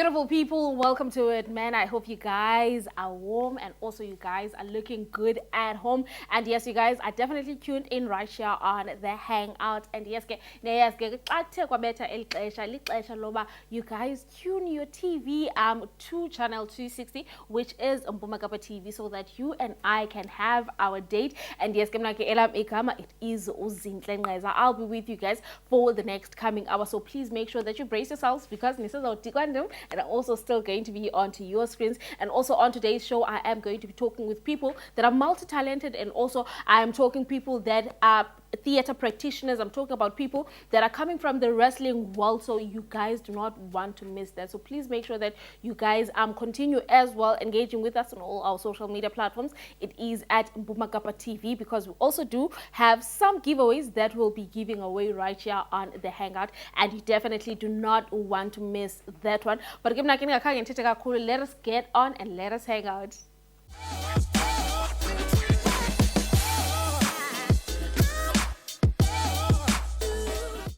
Beautiful people, welcome to it, man. I hope you guys are warm and also you guys are looking good at home. And yes, you guys are definitely tuned in right here on the Hangout. And yes, you guys tune your TV to channel 260, which is Mpumagapa TV, so that you and I can have our date. And yes, it is Uzinhle Nqeza. I'll be with you guys for the next coming hour. So please make sure that you brace yourselves because and I'm also still going to be onto your screens. And also on today's show, I am going to be talking with people that are multi-talented, and also I am talking people that are theater practitioners. I'm talking about people that are coming from the wrestling world, so you guys do not want to miss that. So please make sure that you guys continue as well engaging with us on all our social media platforms. It is at Mpumagapa TV, because we also do have some giveaways that we'll be giving away right here on the Hangout, and you definitely do not want to miss that one. But let us get on and let us hang out.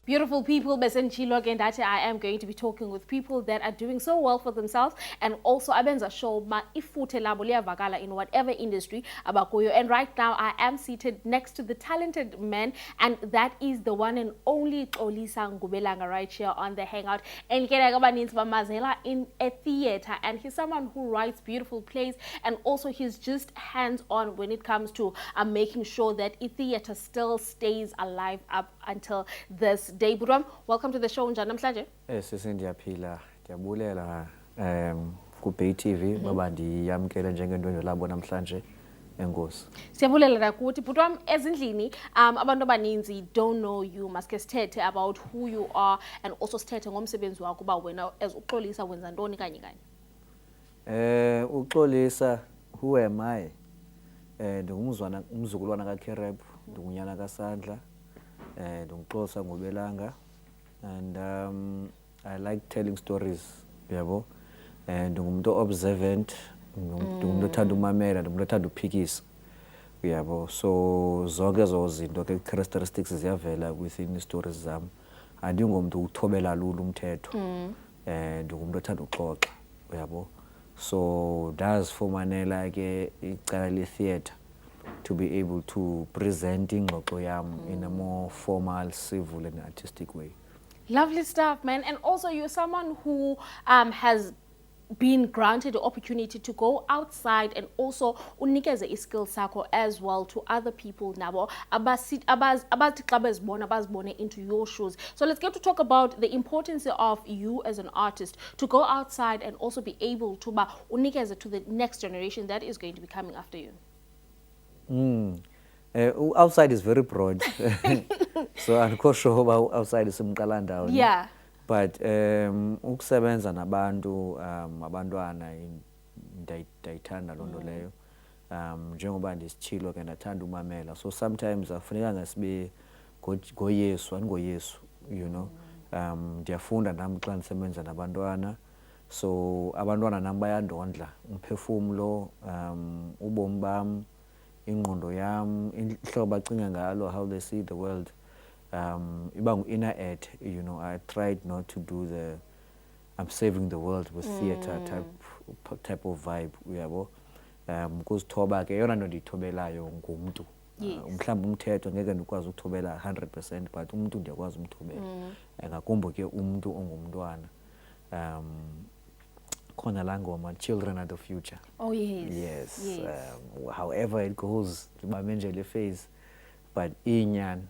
Beautiful people, I am going to be talking with people that are doing so well for themselves, and also abenza show ma ifuthe labo liyavakala in whatever industry abakuyo. And right now I am seated next to the talented man, and that is the one and only Xolisa Ngubelanga right here on the Hangout. And in a theater, and he's someone who writes beautiful plays, and also he's just hands-on when it comes to making sure that a theater still stays alive up until this day. Budwam, welcome to the show njani namhlanje? Siyaphila, ndiyabulela ku Bay TV baba ndiyamkele njengentwenje labo namhlanje. Enkosi. Siyabulela nakuthi Budwam, ezindlini abantu abaninzi don't know you. Maske sithethe about who you are, and also sithethe ngomsebenzi wakho uba wena as uXolisa wenza ntoni kanye kanye. uXolisa, who am I? Umzukulwana kaKereb, ndingunyana kaSandla. NdinguXolisa Ngubelanga, and I like telling stories, yabo. Ndingumuntu observant, ndingumuntu othanda umamela, ndingumuntu othanda uphikisa, yabo. So zonke ezo zinto ke characteristics ziyavela within the stories zami. Andingumuntu uthobela lula umthetho, ndingumuntu othanda uxoxa, yabo. So ndazifumanela ke icala le-theatre to be able to present ingxoxo yam in a more formal, civil and artistic way. Lovely stuff, man. And also you're someone who has been granted the opportunity to go outside and also unikeze iskill sakho as well to other people nabo abazibone into your shoes. So let's get to talk about the importance of you as an artist to go outside and also be able to unikeze to the next generation that is going to be coming after you. Outside is very broad. So I'm not sure about outside is down. Yeah. But ukusebenza nabantu abantwana ndayithanda lonto leyo. Njengoba ndisitshilo ke ndathanda umamela. So sometimes afuneka ngasibe ngoyesu andingoyesu, you know. Ndiyafunda nami xa ndisebenza nabantwana. So abantwana nami bayandondla umphefumulo, ubomi bam, ingqondo yam, ihlobo acinga ngalo, how they see the world. Iba ngu-inner ed, you know. I tried not to do I'm saving the world with theatre type of vibe, uyabo. Kuzithoba ke yona nto ndiyithobelayo ngumntu. Mhlawumbi umthetho ngeke ndikwazi ukuthobela 100%, but umntu ndiyakwazi umthobela. Ngakumbi ke umntu ongumntwana. Khona la ngoma, children are the future. Oh yes. Yes. However it goes, nje le phase, but inyani.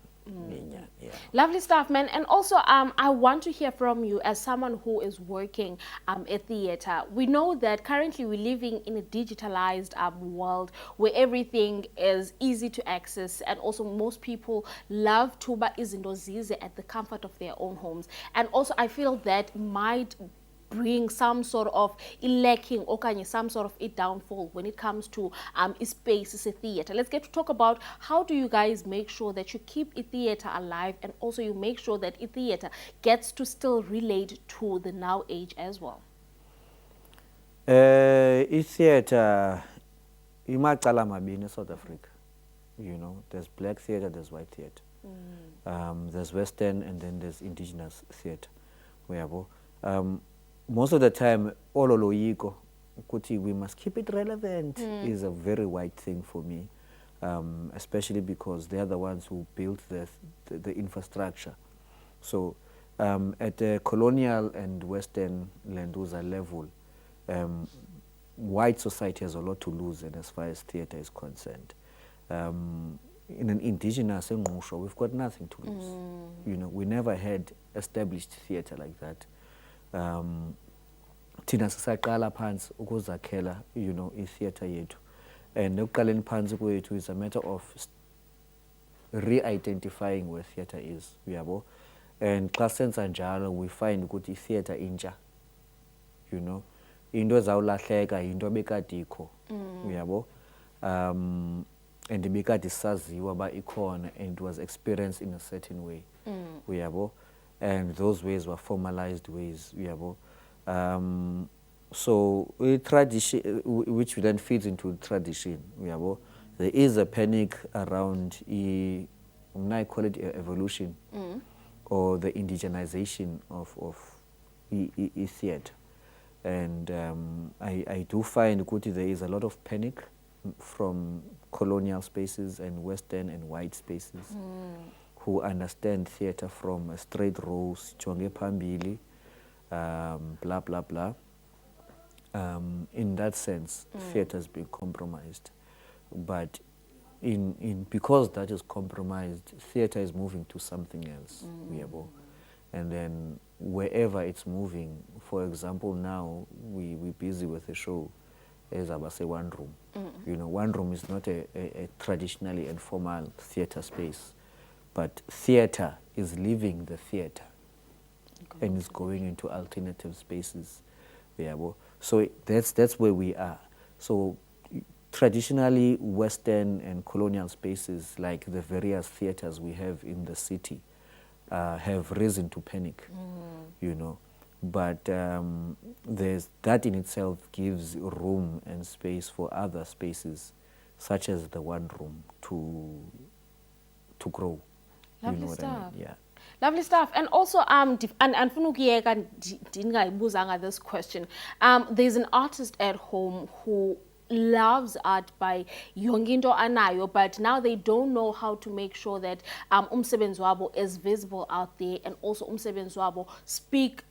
Yeah. Lovely stuff, man. And also I want to hear from you as someone who is working at theater. We know that currently we're living in a digitalized world where everything is easy to access, and also most people love to buy izinto zize at the comfort of their own homes. And also I feel that might bring some sort of lacking or some sort of a downfall when it comes to a space as a theater. Let's get to talk about how do you guys make sure that you keep a theater alive, and also you make sure that a theater gets to still relate to the now age as well. A theater imacala mabini in South Africa. You know, there's black theater, there's white theater. There's Western, and then there's indigenous theater. most of the time ololoyiko ukuthi we must keep it relevant is a very wide thing for me, especially because they are the ones who built the infrastructure. So at the colonial and Western Landuza level, white society has a lot to lose, and as far as theatre is concerned. In an indigenous Ngqusho, we've got nothing to lose. You know, we never had established theatre like that. Thina sisaqala phansi ukuzakhela, you know, i-theatre yethu. And ekuqaleni phansi kwethu is a matter of re-identifying where theatre is, uyabo. And xa senza njalo, we find ukuthi i-theatre intsha, you know, into ezawulahleka into ebekade ikho, uyabo. And ibikade saziwa ba ikhona, and it was experienced in a certain way, uyabo. And those ways were formalized ways, uyabo. So tradition, which then feeds into tradition, uyabo. There is a panic around I call it evolution, or the indigenization of theatre. And I do find kuti there is a lot of panic from colonial spaces and Western and white spaces who understand theatre from a straight rows, chonge pambili, blah blah blah. In that sense, theatre has been compromised, but because that is compromised, theatre is moving to something else, and then wherever it's moving. For example, now we're busy with a show, as I say, One Room. You know, One Room is not a traditionally and formal theatre space, but theatre is leaving the theatre and is going into alternative spaces. So that's where we are. So traditionally Western and colonial spaces, like the various theatres we have in the city, have risen to panic, you know. But there's that in itself gives room and space for other spaces, such as the One Room, to grow. Lovely you know stuff. What I mean? Yeah. Lovely stuff. And also, and this question. There's an artist at home who loves art by yonginto anayo, but now they don't know how to make sure that umsebenzi wabo is visible out there, and also umsebenzi wabo speak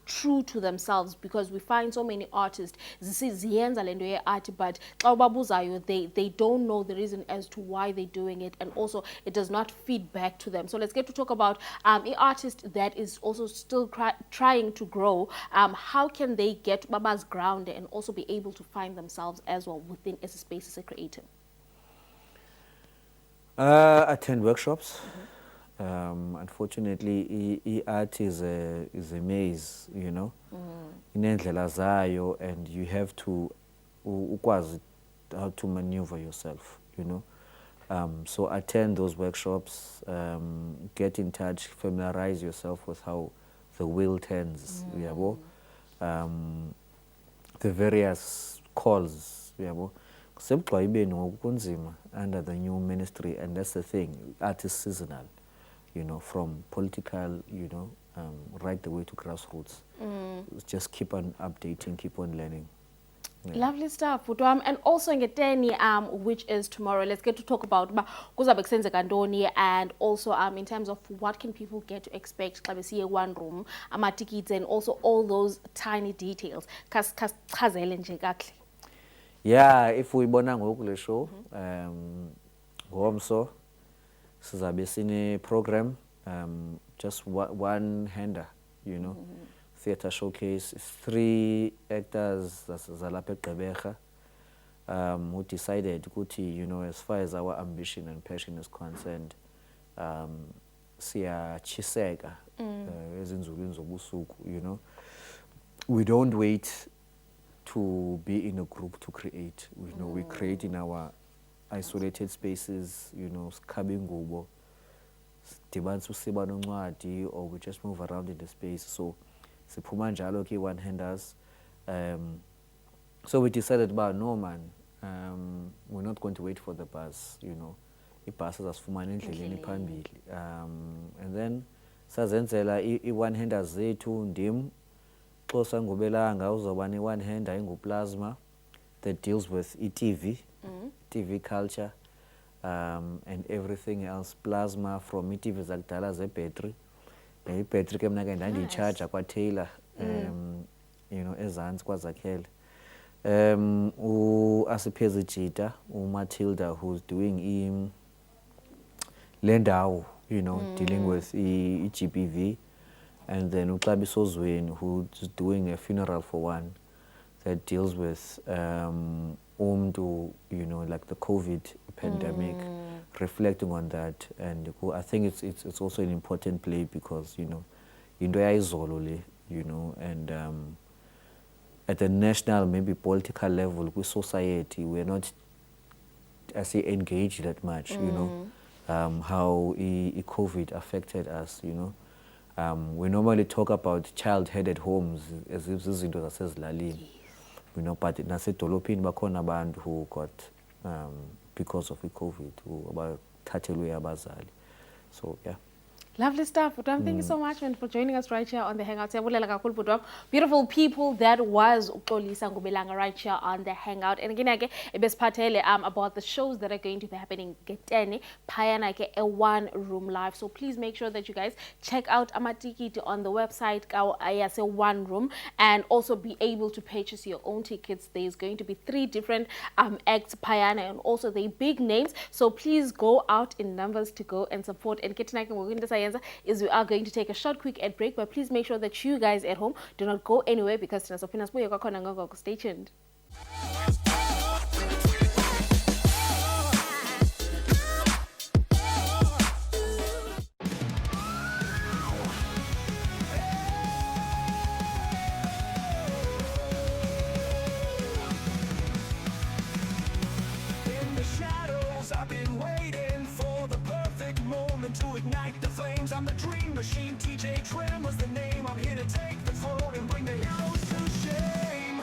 true to themselves, because we find so many artists ziyenza lento ye-art, but xa ubabuzayo they don't know the reason as to why they're doing it, and also it does not feed back to them. So let's get to talk about an artist that is also still trying to grow. How can they get baba's grounded and also be able to find themselves as well within as a space as a creator? Attend workshops. Unfortunately, art is a maze, you know. Inendlela zayo, and you have to ukwazi how to maneuver yourself, you know. So attend those workshops, get in touch, familiarize yourself with how the wheel turns, the various calls, under the new ministry. And that's the thing, art is seasonal, you know, from political, you know, right the way to grassroots. Just keep on updating, keep on learning. Yeah. Lovely stuff, Putwam. And also ngeteni, which is tomorrow, let's get to talk about and also in terms of what can people get to expect xa besiye One Room, tickets, and also all those tiny details. Chazele nje kakuhle. Yeah, if we bona ngoku le show, ngomso sizabe sine program, just one hander, you know. Theatre showcase, 3 actors zalapha eGqeberha, who decided ukuthi, you know, as far as our ambition and passion is concerned, siyachiseka ezinzulwini zobusuku, you know. We don't wait to be in a group to create. You know, we create in our isolated spaces, you know, sikhabe ingubo, sidibanisa usiba noncwadi, or we just move around in the space. So siphuma njalo ke one-handers. So we decided about, no man, we're not going to wait for the bus, you know. Ibhasi zasifumana endleleni phambili. And then sazenzela i-one-handers zethu, ndim Xhosa ngobelanga uzoba ne-one hander enguplasma that deals with e-TV, TV culture, and everything else. Plasma from i-TV zakudala ze-battery. I-battery ke mna ke ndandiyitshaja kwa-Taylor, you know, ezantsi kwaZakhele. Asiphezi Jita, Matilda, who's doing Lendawo, you know, dealing with GBV, and then Uxabiso Zweni, who's doing a funeral for one that deals with you know, like the COVID pandemic, reflecting on that. And I think it's also an important play because, you know, into yayizolo le, you know, and at the national, maybe political level, with society, we're not, I say, engaged that much, you know, how COVID affected us, you know. We normally talk about child-headed homes as if zizinto zasezilalini, you know, but nasedolophini bakhona abantu who got, because of COVID, who abathathelwe abazali. So, yeah. Lovely stuff. Thank you so much, man, for joining us right here on the Hangout. Beautiful people, that was Uxolisa Ngobelanga right here on the Hangout. And again, about the shows that are going to be happening Getene, Payanake, a one-room live. So please make sure that you guys check out Amatikiti on the website, a one room, and also be able to purchase your own tickets. There's going to be 3 different acts, Payana, and also the big names. So please go out in numbers to go and support. And is we are going to take a short quick ad break, but please make sure that you guys at home do not go anywhere because stay tuned. In the shadows, I've been waiting for the perfect moment to ignite the flames. I'm the dream machine, TJ Trim was the name. I'm here to take the throne and bring the heroes to shame.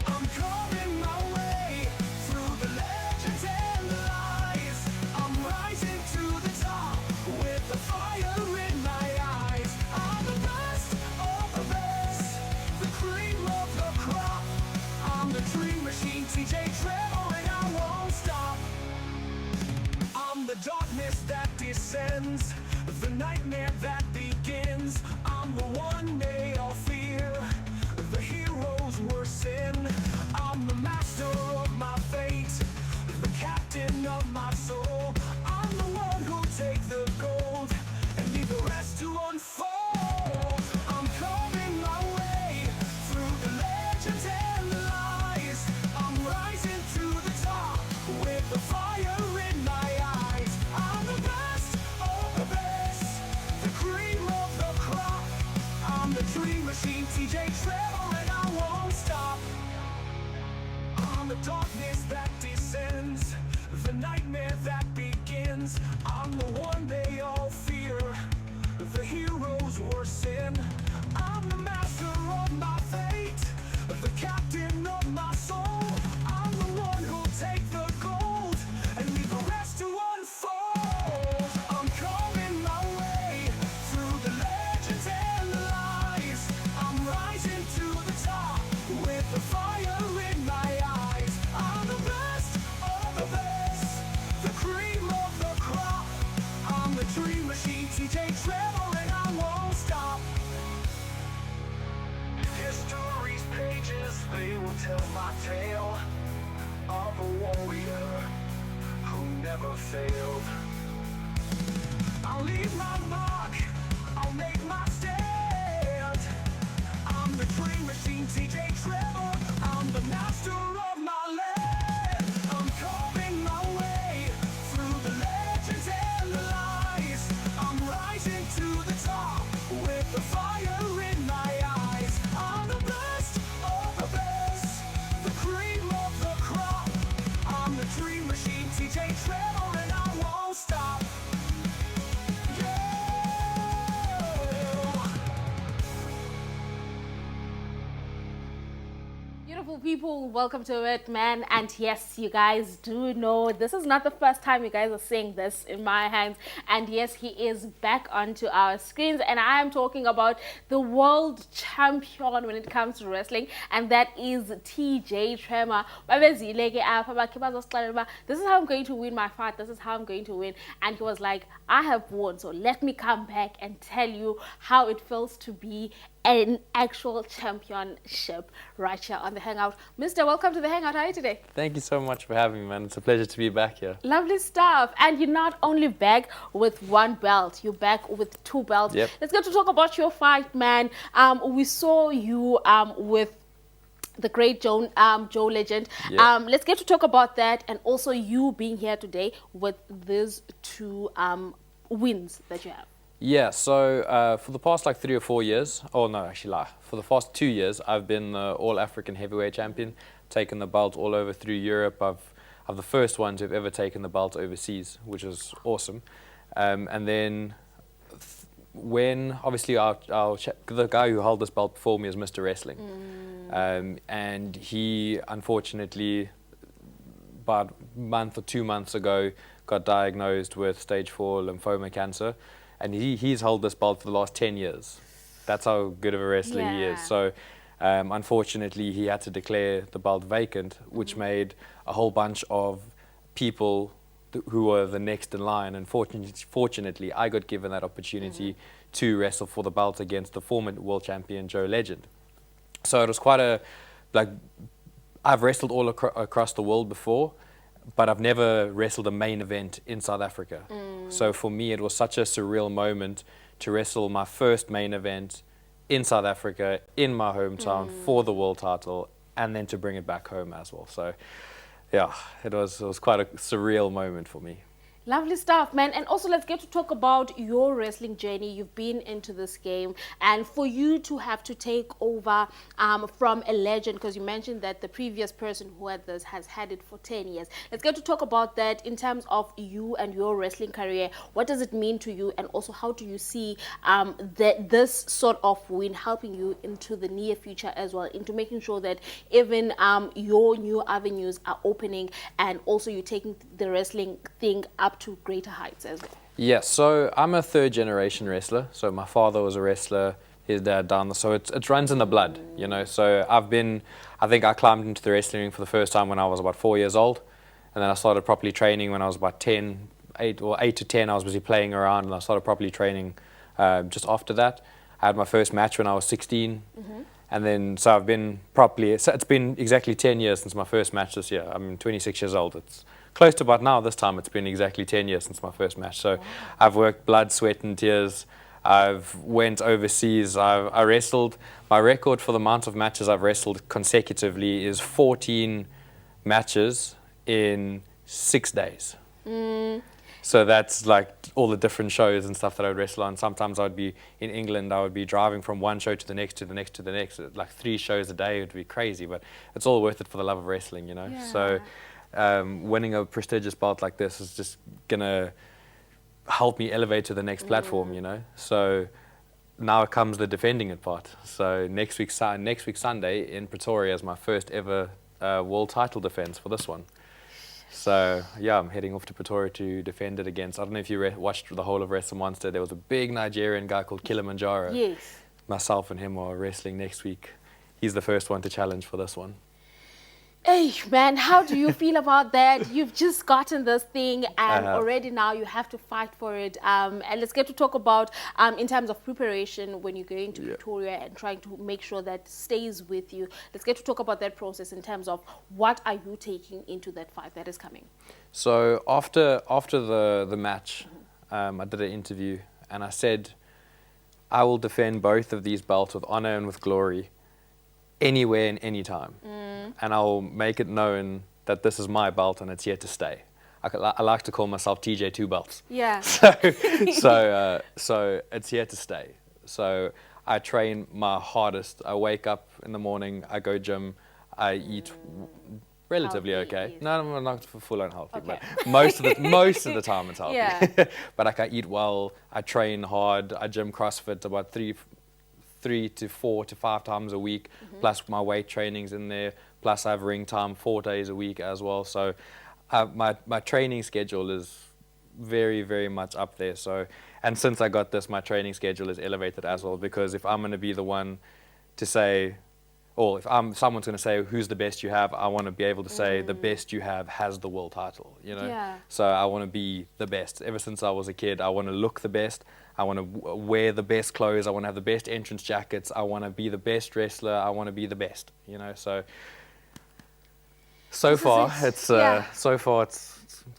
I'm carving my way through the legends and the lies. I'm rising to the top with the fire in my eyes. I'm the best of the best, the cream of the crop. I'm the dream machine, TJ Trim, and I won't stop. I'm the darkness that descends, the nightmare that begins. I'm the one they all fear, the heroes were sin. I'm the master of my fate, the captain of my soul. I'm the one who'll take the gold and leave the rest to unfold. I'm carving my way through the legends and the lies. I'm rising to the top with the fire in my eyes. I'm the best of the best, the cream of the crop. I'm the dream machine, TJ Trevor, and I won't stop. I'm the darkness that descends, the nightmare that begins. I'm the one they all fear, the heroes were sin. I'm the master of my fate, the captain of my soul. I'm the one who'll take the gold and leave the rest to unfold. I'm carving my way through the legends and the lies. I'm rising to the top with the fire in my eyes. I'm the best of the best, the cream of the crop. I'm the dream machine, TJ Trevor, and I won't stop. History's pages, they will tell my tale of a warrior who never failed. I'll leave my mark, I'll make my stand. I'm the dream machine, TJ Trevor. I'm the master of my land. I'm carving my way through the legends and the lies. I'm rising to the top with the fire in my eyes. I'm the best of the best, the cream of the crop. I'm the dream machine, TJ Trevor, and I won't stop. Beautiful people, welcome to it, man. And yes, you guys do know this is not the first time you guys are seeing this in my hands. And yes, he is back onto our screens, and I am talking about the world champion when it comes to wrestling, and that is TJ Tremor. This is how I'm going to win my fight. This is how I'm going to win. And he was like, I have won, so let me come back and tell you how it feels to be an actual championship right here on the Hangout. Mister, welcome to the Hangout. How are you today? Thank you so much for having me, man. It's a pleasure to be back here. Lovely stuff. And you're not only back with one belt, you're back with two belts. Yep. Let's get to talk about your fight, man. We saw you with the great Joe Legend. Yep. Let's get to talk about that, and also you being here today with these two wins that you have. Yeah, so for the past like 3 or 4 years, oh no, actually lie. For the past 2 years, I've been the All-African Heavyweight Champion, taken the belt all over through Europe. I'm the first one to have ever taken the belt overseas, which is awesome. And then when, obviously, the guy who held this belt before me is Mr. Wrestling. And he, unfortunately, about a month or 2 months ago, got diagnosed with stage 4 lymphoma cancer. And he's held this belt for the last 10 years. That's how good of a wrestler he is. So unfortunately, he had to declare the belt vacant, which made a whole bunch of people who were the next in line. And fortunately, I got given that opportunity to wrestle for the belt against the former world champion, Joe Legend. So it was quite a, like, I've wrestled all across the world before, but I've never wrestled a main event in South Africa. So for me, it was such a surreal moment to wrestle my first main event in South Africa, in my hometown, for the world title, and then to bring it back home as well. So yeah, it was quite a surreal moment for me. Lovely stuff, man. And also, let's get to talk about your wrestling journey. You've been into this game, and for you to have to take over from a legend, because you mentioned that the previous person who had this has had it for 10 years. Let's get to talk about that in terms of you and your wrestling career. What does it mean to you, and also how do you see this sort of win helping you into the near future as well, into making sure that even your new avenues are opening, and also you're taking the wrestling thing up to greater heights as well? Yeah, so I'm a third generation wrestler. So my father was a wrestler, his dad done, so it runs in the blood, you know. So I think I climbed into the wrestling ring for the first time when I was about 4 years old, and then I started properly training when I was about 8 to 10. I was busy playing around, and I started properly training just after that. I had my first match when I was 16, and then so I've been properly. So it's been exactly 10 years since my first match this year. I'm 26 years old. It's close to about now. This time it's been exactly 10 years since my first match. So I've worked blood, sweat and tears. I've went overseas. I wrestled. My record for the amount of matches I've wrestled consecutively is 14 matches in 6 days. So that's like all the different shows and stuff that I would wrestle on. Sometimes I would be in England. I would be driving from one show to the next, to the next, to the next. Like 3 shows a day. It would be crazy, but it's all worth it for the love of wrestling, you know. Yeah. So winning a prestigious belt like this is just gonna help me elevate to the next platform, you know. So now comes the defending it part. So next week Sunday in Pretoria is my first ever world title defense for this one. So yeah, I'm heading off to Pretoria to defend it against, I don't know if you watched the whole of Wrestle Monster. There was a big Nigerian guy called Kilimanjaro. Yes. Myself and him are wrestling next week. He's the first one to challenge for this one. Hey, man, how do you feel about that? You've just gotten this thing, and already now you have to fight for it. And let's get to talk about, in terms of preparation, when you're going to Pretoria and trying to make sure that stays with you. Let's get to talk about that process in terms of what are you taking into that fight that is coming. So after the match, I did an interview, and I said, I will defend both of these belts with honor and with glory, anywhere and any time. And I'll make it known that this is my belt and it's here to stay. I like to call myself TJ Two Belts. Yeah. So it's here to stay. So I train my hardest. I wake up in the morning, I go gym, I eat relatively Healthy, okay. yes. No, I'm not full on healthy, Okay. but most of the time it's healthy. Yeah. But like I eat well, I train hard, I gym CrossFit about 3 to 4 to 5 times a week, plus my weight training's in there, plus I have ring time 4 days a week as well. So my training schedule is very, very much up there. So, and since I got this, my training schedule is elevated as well, because if I'm going to be the one to say, or if someone's going to say who's the best you have, I want to be able to say the best you have has the world title, you know. Yeah. So I want to be the best. Ever since I was a kid, I want to look the best. I want to wear the best clothes. I want to have the best entrance jackets. I want to be the best wrestler. I want to be the best, you know. So far it's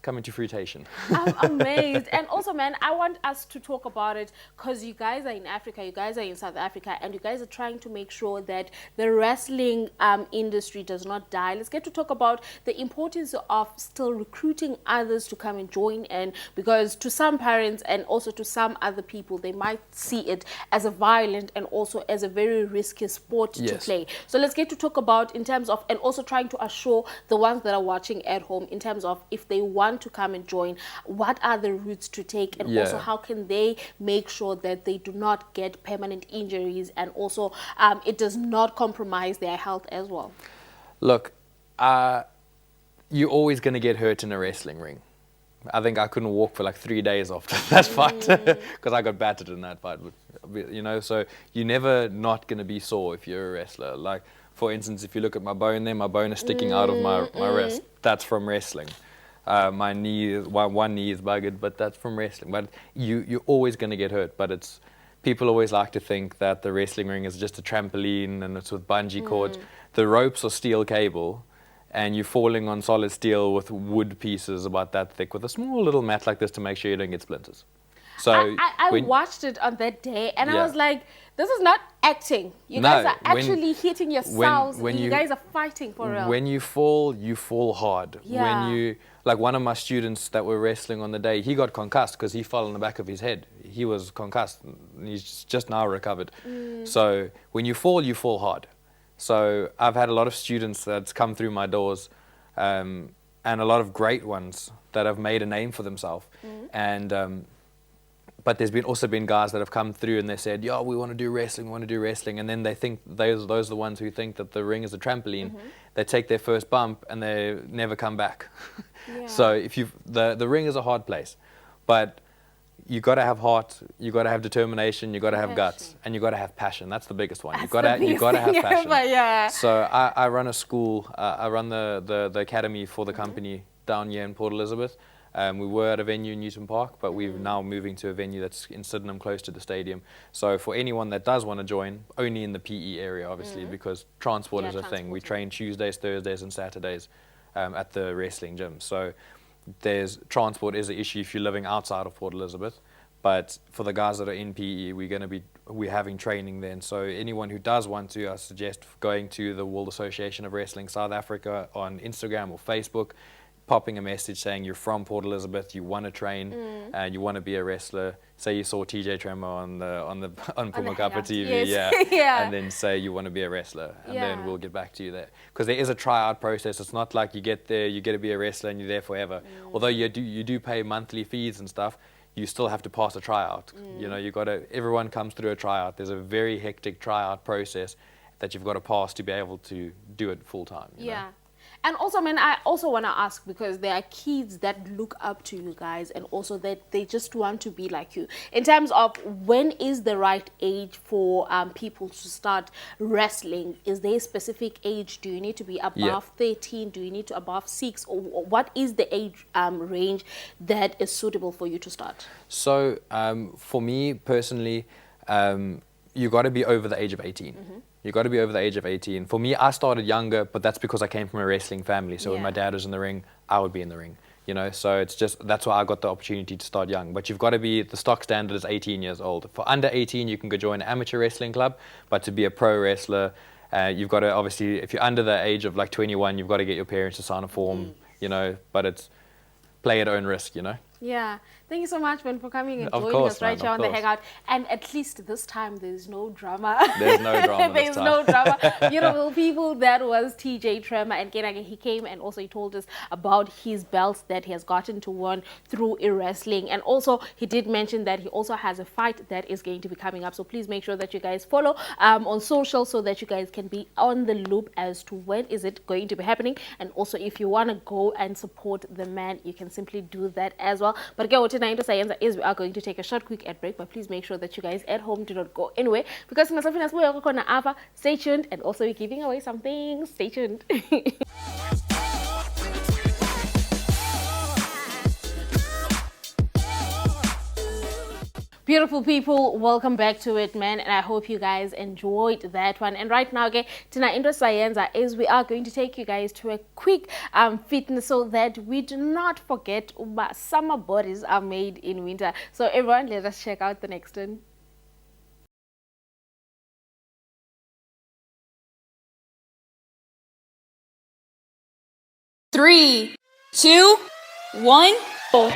coming to fruition. I'm amazed. And also, man, I want us to talk about it because you guys are in Africa, you guys are in South Africa, and you guys are trying to make sure that the wrestling industry does not die. Let's get to talk about the importance of still recruiting others to come and join in, because to some parents and also to some other people, they might see it as a violent and also as a very risky sport to play. So let's get to talk about in terms of, and also trying to assure the ones that are watching at home in terms of if they want to come and join, what are the routes to take, and also how can they make sure that they do not get permanent injuries, and also it does not compromise their health as well. Look, you're always going to get hurt in a wrestling ring. I think I couldn't walk for like 3 days after that fight because I got battered in that fight, you know. So you're never not going to be sore if you're a wrestler. Like, for instance, if you look at my bone there, my bone is sticking out of my wrist. That's from wrestling. My knee, one knee is buggered, but that's from wrestling. But you're always going to get hurt. But people always like to think that the wrestling ring is just a trampoline and it's with bungee cords. The ropes are steel cable, and you're falling on solid steel with wood pieces about that thick with a small little mat like this to make sure you don't get splinters. So I watched it on that day, and I was like, this is not acting. You guys are actually hitting yourselves. You guys are fighting for real. When you fall hard. Yeah. Like one of my students that were wrestling on the day, he got concussed because he fell on the back of his head. He was concussed. And he's just now recovered. So when you fall hard. So I've had a lot of students that's come through my doors, and a lot of great ones that have made a name for themselves. And but there's also been guys that have come through and they said, "Yeah, we want to do wrestling," and then they think those are the ones who think that the ring is a trampoline. They take their first bump and they never come back. So if the ring is a hard place, but you got to have heart, you got to have determination, you got to have guts, and you got to have passion. That's the biggest one. You got to have passion. So I run a school. I run the academy for the company down here in Port Elizabeth. We were at a venue in Newton Park, but we're now moving to a venue that's in Sydenham, close to the stadium. So for anyone that does want to join, only in the PE area, obviously, because transport is a thing. We train Tuesdays, Thursdays, and Saturdays at the wrestling gym. So transport is an issue if you're living outside of Port Elizabeth. But for the guys that are in PE, we're having training then. So anyone who does want to, I suggest going to the World Association of Wrestling South Africa on Instagram or Facebook, popping a message saying you're from Port Elizabeth, you want to train, and you want to be a wrestler. Say you saw TJ Tremor on Puma Kappa TV, and then say you want to be a wrestler, and then we'll get back to you there. Because there is a tryout process. It's not like you get there, you get to be a wrestler, and you're there forever. Although you do pay monthly fees and stuff, you still have to pass a tryout. You know, everyone comes through a tryout. There's a very hectic tryout process that you've got to pass to be able to do it full time. You know? And also, man, I also want to ask, because there are kids that look up to you guys, and also that they just want to be like you. In terms of when is the right age for people to start wrestling? Is there a specific age? Do you need to be above 13? Do you need to above 6? Or what is the age range that is suitable for you to start? So for me personally, you got to be over the age of 18. You got to be over the age of 18. For me, I started younger, but that's because I came from a wrestling family. So when my dad was in the ring, I would be in the ring. You know, so that's why I got the opportunity to start young. But you've got to be, the stock standard is 18 years old. For under 18, you can go join an amateur wrestling club, but to be a pro wrestler, you've got to, obviously, if you're under the age of like 21, you've got to get your parents to sign a form, you know, but it's play at own risk, you know. Yeah. Thank you so much, man, for coming and Of joining course, us right man, here of on the course. Hangout. And at least this time, there's no drama. There's no drama this There's time. no drama. Beautiful people. That was TJ Tremor. And again, he came and also he told us about his belts that he has gotten to win through wrestling. And also, he did mention that he also has a fight that is going to be coming up. So please make sure that you guys follow on social so that you guys can be on the loop as to when is it going to be happening. And also, if you want to go and support the man, you can simply do that as well. But again, what tonight is we are going to take a short quick ad break, but please make sure that you guys at home do not go anywhere because stay tuned, and also we're giving away something. Stay tuned. Beautiful people, welcome back to it, man, and I hope you guys enjoyed that one. And right now, okay, tonight Indra Sayenza is we are going to take you guys to a quick fitness so that we do not forget summer bodies are made in winter. So everyone, let us check out the next one. Three, two, one, go.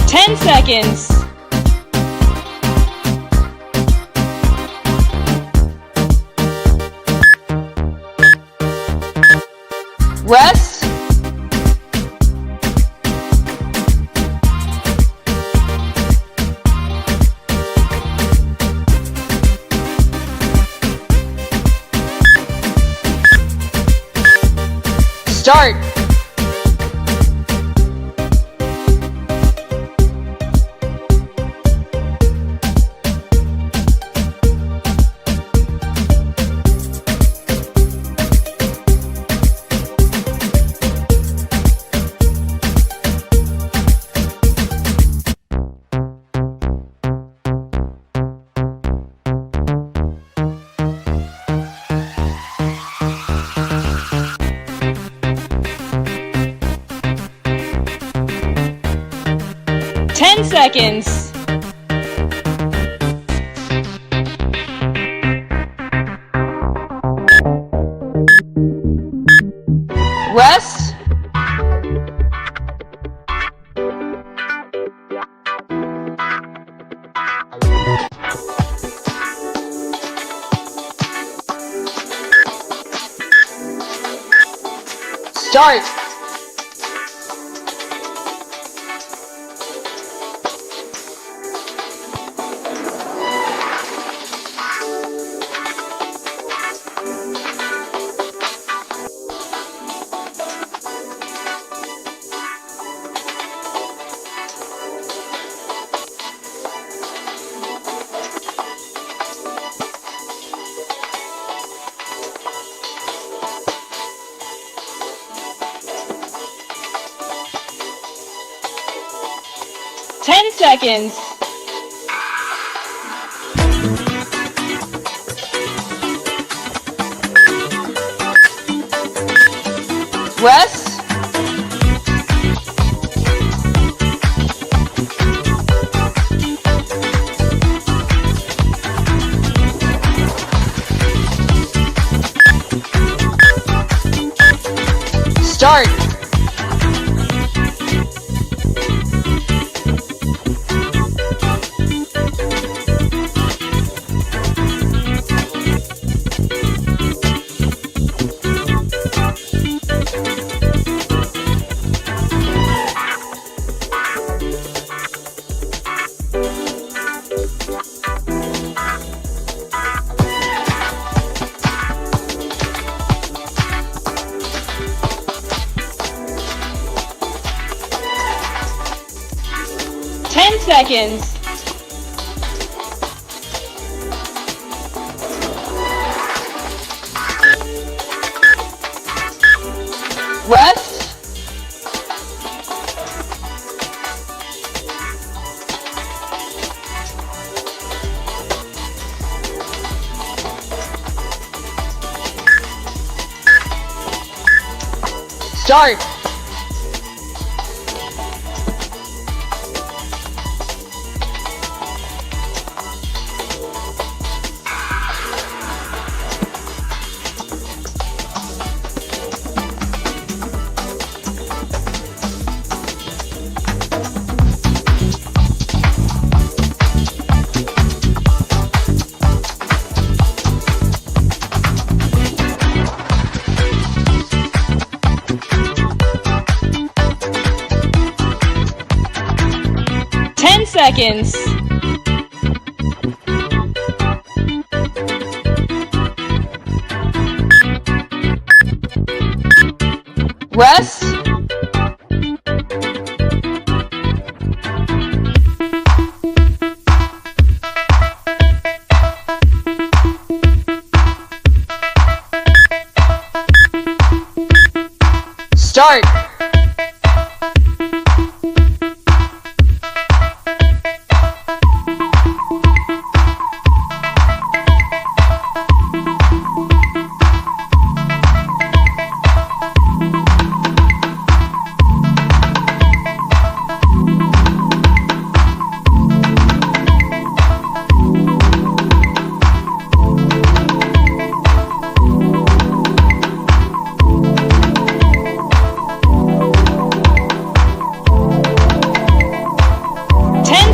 10 seconds. Rest. Start. Seconds. Rest. Start. Seconds. Rest. Start. Seconds. Rest. Start. Seconds. Rest. Start.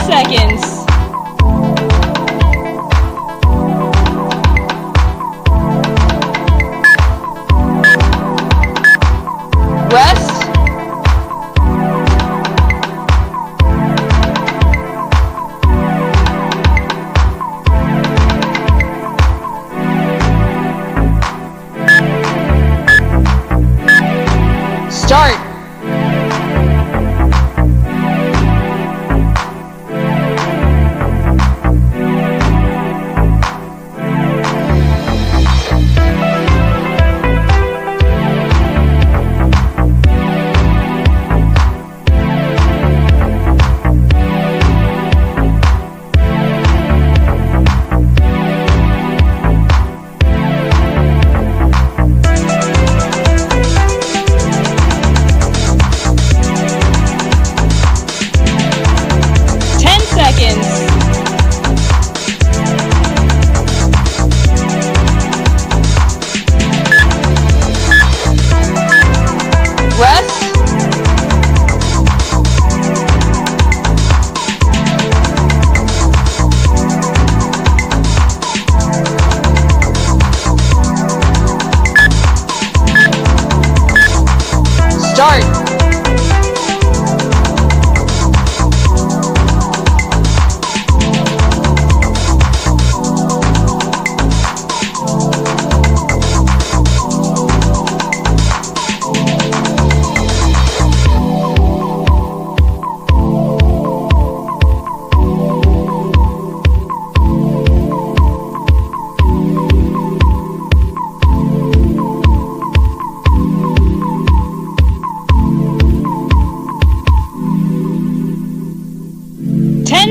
Seconds. Rest. Start. Start.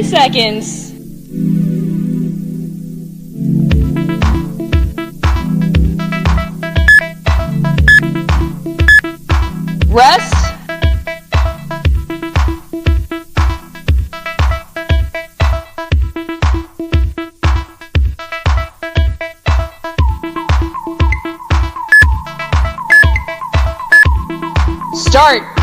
Seconds. Rest. Start.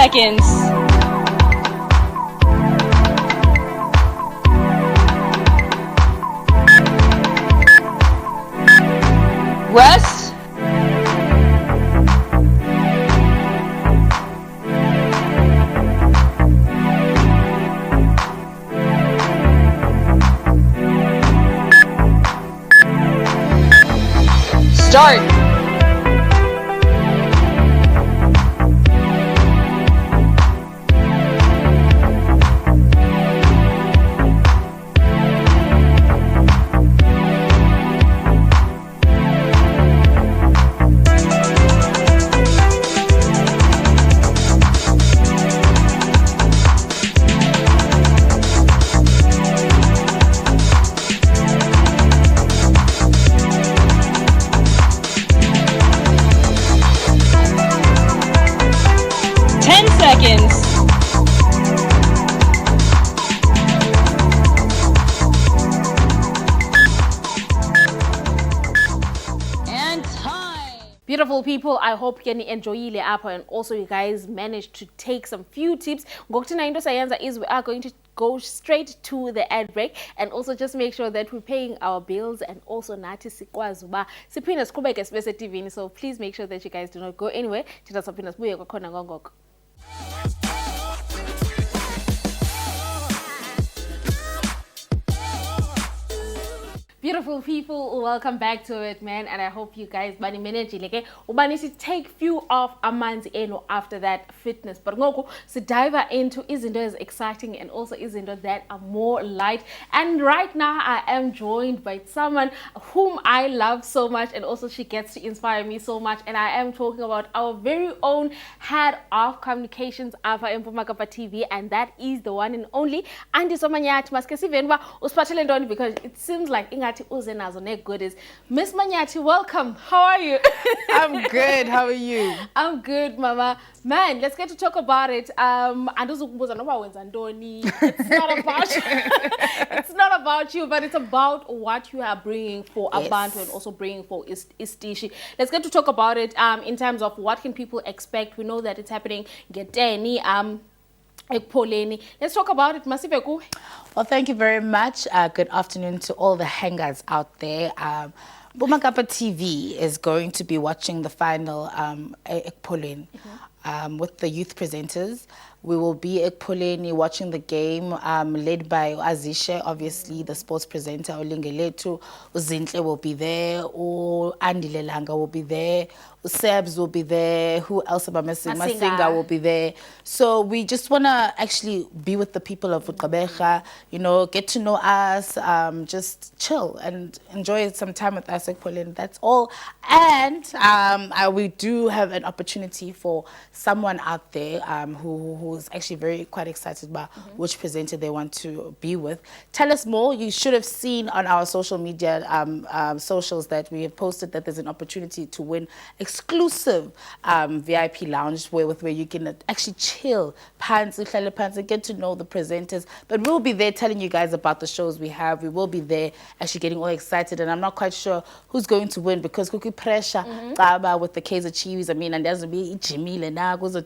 Seconds. Rest. Start. Seconds. And time. Beautiful people, I hope you enjoy the app and also you guys managed to take some few tips. Ngokuthina into sayenza is we are going to go straight to the ad break and also just make sure that we're paying our bills and also nathi sikwazi uba siphinde siqhubeke sibe seTVini. So please make sure that you guys do not go anywhere. Thina sophinda sibuye kwakhona ngongoko. Beautiful people, welcome back to it, man, and I hope you guys bani manage like ubani to take few of amanzi eno after that fitness. But ngoku so dive into izinto as exciting and also izinto that are more light. And right now I am joined by someone whom I love so much and also she gets to inspire me so much, and I am talking about our very own head of communications Ava Mpumakapa TV, and that is the one and only Andy Somanyathi. Maske sivenwa usiphathele ntoni because it seems like goodies. Miss Manyathi, welcome. How are you? I'm good. How are you? I'm good, Mama. Man, let's get to talk about it. It's not about it's not about you, but it's about what you are bringing for Abantu and also bringing for Istishi. Let's get to talk about it in terms of what can people expect. We know that it's happening. Let's talk about it. Masiveku. Well, thank you very much. Good afternoon to all the hangers out there. Bumakapa TV is going to be watching the final Ekpoleni with the youth presenters. We will be Ekpoleni watching the game led by Azisha, obviously the sports presenter. Olingeletu, Uzintle will be there, Andy Lelanga will be there, Sebs will be there, who else am I missing? Masinga will be there. So we just want to actually be with the people of Utkabecha, you know, get to know us, just chill and enjoy some time with us, Ekpoleni. That's all. And we do have an opportunity for someone out there who's actually quite excited about which presenter they want to be with. Tell us more. You should have seen on our social media socials that we have posted that there's an opportunity to win exclusive VIP lounge where you can actually chill, pants, and get to know the presenters. But we'll be there telling you guys about the shows we have. We will be there actually getting all excited, and I'm not quite sure who's going to win because cookie pressure with the Kaiser Chiefs. I mean, and there's be Jimile now goes to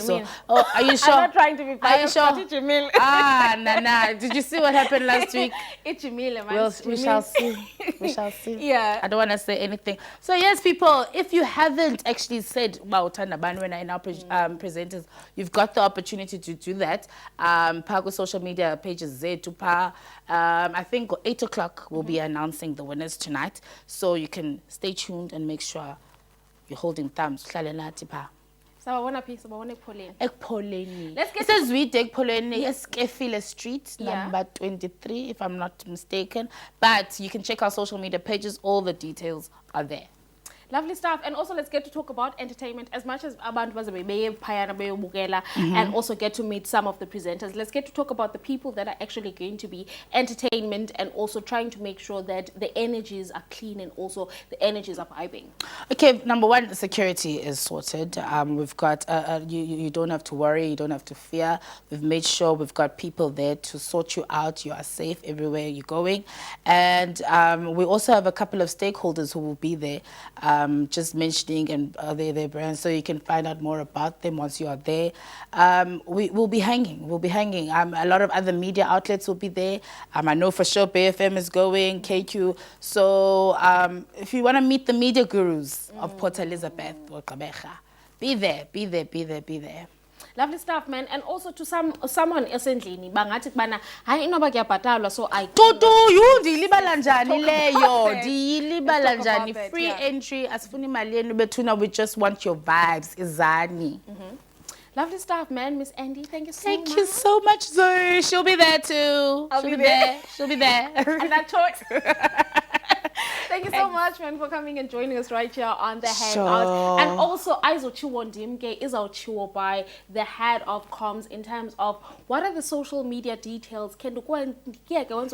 so. Oh, are you sure? I'm not trying to be funny. Are you sure? Nah. Did you see what happened last week? It's Jimile, man. We shall see. We shall see. Yeah. I don't want to say anything. So yes, people, if you haven't actually said Mautana Banwena in our presenters, you've got the opportunity to do that. Pago social media pages Zetupa. I think 8 o'clock we'll be announcing the winners tonight. So you can stay tuned and make sure you're holding thumbs. Ekpoleni. Let's get It says we take Ekpoleni, Eskefile Street, number 23, if I'm not mistaken. But you can check our social media pages. All the details are there. Lovely stuff. And also let's get to talk about entertainment. As much as abantu bukela and also get to meet some of the presenters, let's get to talk about the people that are actually going to be entertainment and also trying to make sure that the energies are clean and also the energies are vibing. Okay, number one, security is sorted. We've got, you don't have to worry, you don't have to fear. We've made sure we've got people there to sort you out. You are safe everywhere you're going. And we also have a couple of stakeholders who will be there. Just mentioning and their brands, so you can find out more about them once you are there. We'll be hanging. A lot of other media outlets will be there. I know for sure BFM is going, KQ. So if you want to meet the media gurus of Port Elizabeth or Kabeja, be there. Lovely stuff, man. And also to someone esendlini bangathi kubana hayi inoba kuyabhatalwa so I Tutu, you ndiyilibala njani Talk leyo? about it. Ndiyilibala Let's talk njani? about it, Free yeah. entry, asifuni mali yenu bethuna, we just want your vibes, izani. Lovely stuff, man. Miss Andy, thank you so Thank much. you so much, Zoe. She'll be there too. I'll She'll be be there. there. She'll be there. And that choice. Thank you so much, man, for coming and joining us right here on the Hangout. Sure. And also, Aizochiwo Ndimke is our chiwo by the head of comms in terms of what are the social media details. Can you go and get For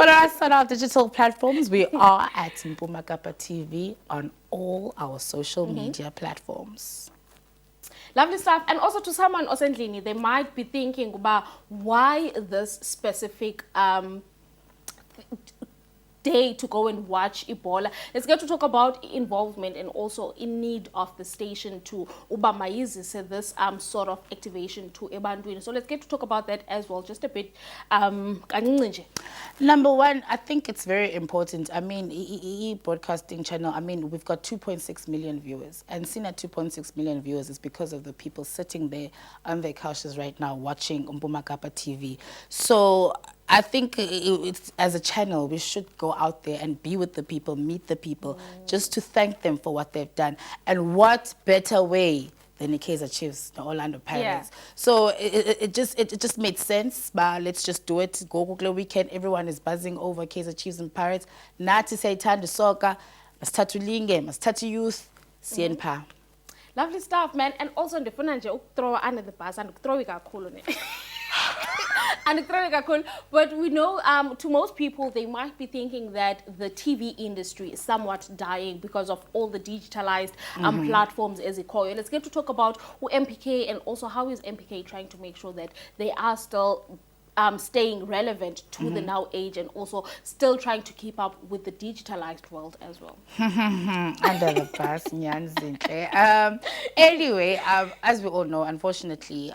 us on our digital platforms, we are at Mpumakapa TV on all our social media platforms. Lovely stuff. And also to someone osendlini, they might be thinking about why this specific day to go and watch Ebola. Let's get to talk about involvement and also in need of the station to say this sort of activation to ebantwini. So let's get to talk about that as well, just a bit. Number one, I think it's very important. I mean, broadcasting channel, I mean, we've got 2.6 million viewers. And seeing at 2.6 million viewers is because of the people sitting there on their couches right now watching Mpumakapa TV. So I think it's, as a channel, we should go out there and be with the people, meet the people, just to thank them for what they've done. And what better way than the Kaizer Chiefs, the Orlando Pirates. Yeah. So it just made sense, but let's just do it. Go Google weekend, everyone is buzzing over Kaizer Chiefs and Pirates. Nathi sayithanda soccer, masithatha ulinge, masithatha youth, siyenpha. Lovely stuff, man. And also ndifuna nje ukuthrowa under the bus and ukuthrowa kakhulu ne. But we know to most people they might be thinking that the TV industry is somewhat dying because of all the digitalized platforms as a core. Let's get to talk about who MPK and also how is MPK trying to make sure that they are still staying relevant to the now age and also still trying to keep up with the digitalized world as well. Under the bus, Nyanzinhle. Anyway, as we all know, unfortunately,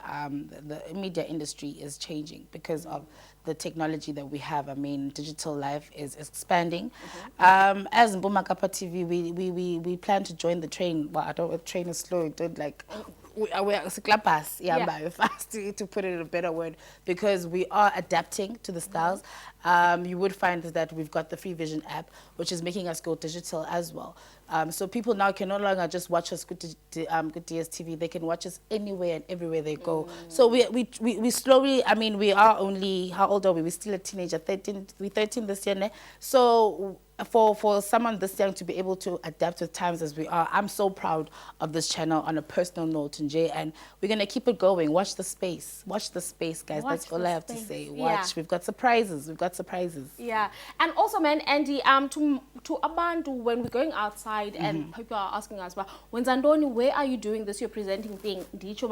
the media industry is changing because of the technology that we have. I mean, digital life is expanding. As Mpumakapa TV, we plan to join the train. Well, I don't know, train is slow. Don't like. We're fast, to put it in a better word, because we are adapting to the styles. You would find that we've got the Free Vision app, which is making us go digital as well. So people now can no longer just watch us good DSTV. They can watch us anywhere and everywhere they go. So we slowly, I mean, we are only, how old are we? We're still a teenager, 13, we're 13 this year. Ne? So for someone this young to be able to adapt with times as we are, I'm so proud of this channel on a personal note, Nje, and we're going to keep it going. Watch the space, guys. That's all I have to say. Watch. Yeah. We've got surprises. Yeah. And also, man, Andy, to Abantu, when we're going outside and people are asking us, well, when Zandoni, where are you doing this? You're presenting thing. It's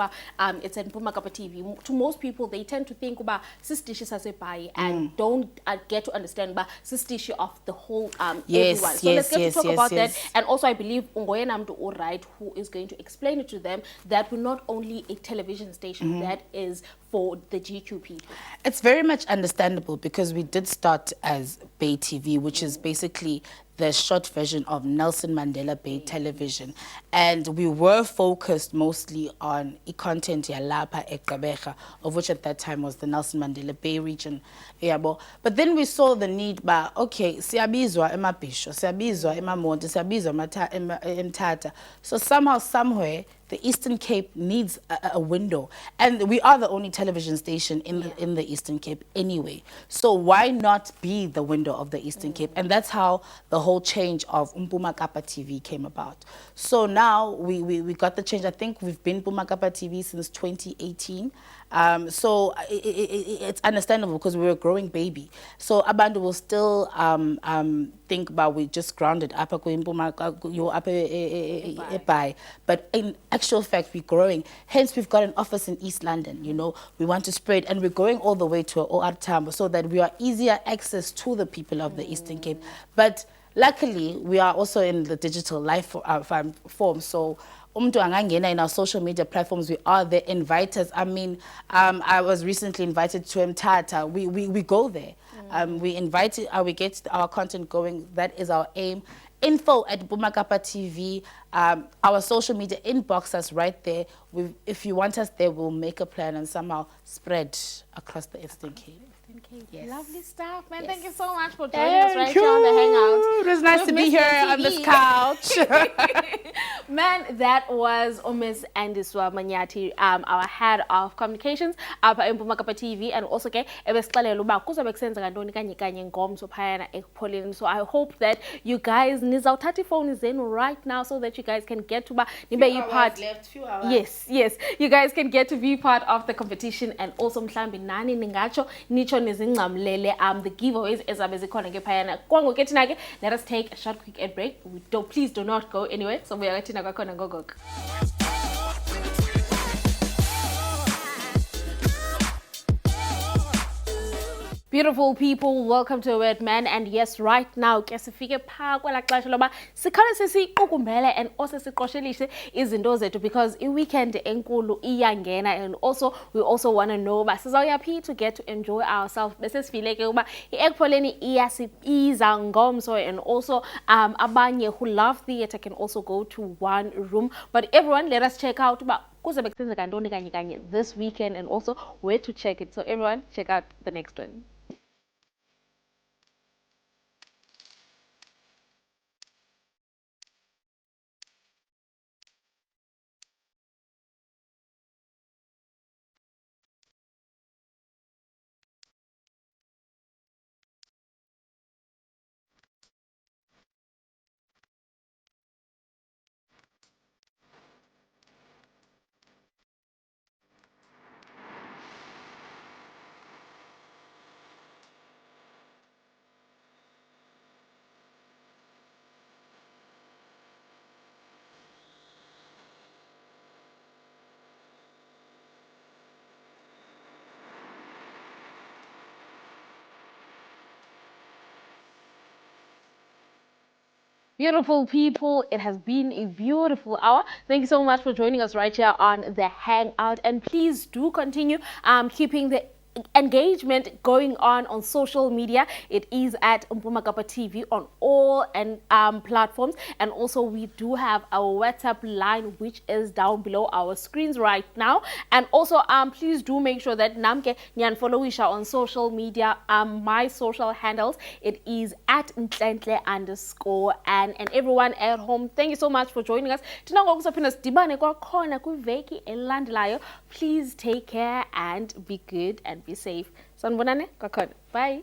in Mpumakapa TV. To most people, they tend to think about sistishi sasepai and don't get to understand about sistishi of the whole everyone. So let's get to talk about that. And also, I believe Ungoye Namdu Alright, who is going to explain it to them that we're not only a television station, that is for the GQ people. It's very much understandable because we did start as Bay TV, which is basically the short version of Nelson Mandela Bay Television. And we were focused mostly on content yalapa eGqeberha, of which at that time was the Nelson Mandela Bay region. But then we saw the need, okay, siyabizwa emabhisho, siyabizwa emamonti, siyabizwa eMthatha. So somehow, somewhere, the Eastern Cape needs a window. And we are the only television station in the Eastern Cape anyway. So why not be the window of the Eastern Cape? And that's how the whole change of Mpumakapa TV came about. So now we got the change. I think we've been Mpumakapa TV since 2018. So it's understandable because we were a growing baby. So Abantu will still think about we just grounded up, but in actual fact we're growing. Hence we've got an office in East London. You know, we want to spread, and we're going all the way to OR Tambo so that we are easier access to the people of the Eastern Cape. But luckily we are also in the digital life form. So in our social media platforms, we are the inviters. I mean, I was recently invited to Mthatha. We go there. We invite, we get our content going. That is our aim. info@bumakapa.tv. Our social media inbox us right there. If you want us there, we'll make a plan and somehow spread across the Eastern Cape. Yes. Lovely stuff, man. Yes. Thank you so much for joining us right here on the Hangout. It was nice to be here on this couch. Man, that was Miss Andiswa Manyati, our head of communications in Bumakapa TV, and also so I hope that you guys nizawuthatha phone zenu right now so that you guys can get to part. Few hours. Yes, you guys can get to be part of the competition, and also mhlambi nani ningacho nicho nizingqamlele the giveaways ezabe zikhona ke phayana. Kwango ke thina ke, let us take a short quick ad break. Please do not go anywhere. So we are thina kwakhona ngogok. Beautiful people, welcome to Word Man, and yes, right now, kesifike pha kwela xesha loba sikhale sesiqukumbele and also siqoshelishe izinto zethu because i-weekend enkulu iyangena, and also we also want to know ba sizawuyaphi to get to enjoy ourselves. Bese sifile ke uba i-ekpholeni iyasibiza ngomso, and also abanye who love theatre can also go to one room. But everyone, let us check out uba kuzabe kusenzeka ntoni kanye kanye this weekend and also where to check it. So everyone, check out the next one. Beautiful people, it has been a beautiful hour. Thank you so much for joining us right here on the Hangout, and please do continue keeping the engagement going on social media. It is at Mpumakapa TV on all platforms, and also we do have our WhatsApp line which is down below our screens right now. And also please do make sure that namke nyan followisha on social media. My social handles, it is at _, and everyone at home, thank you so much for joining us. Please take care and be good and be safe. Sanbonane, bye.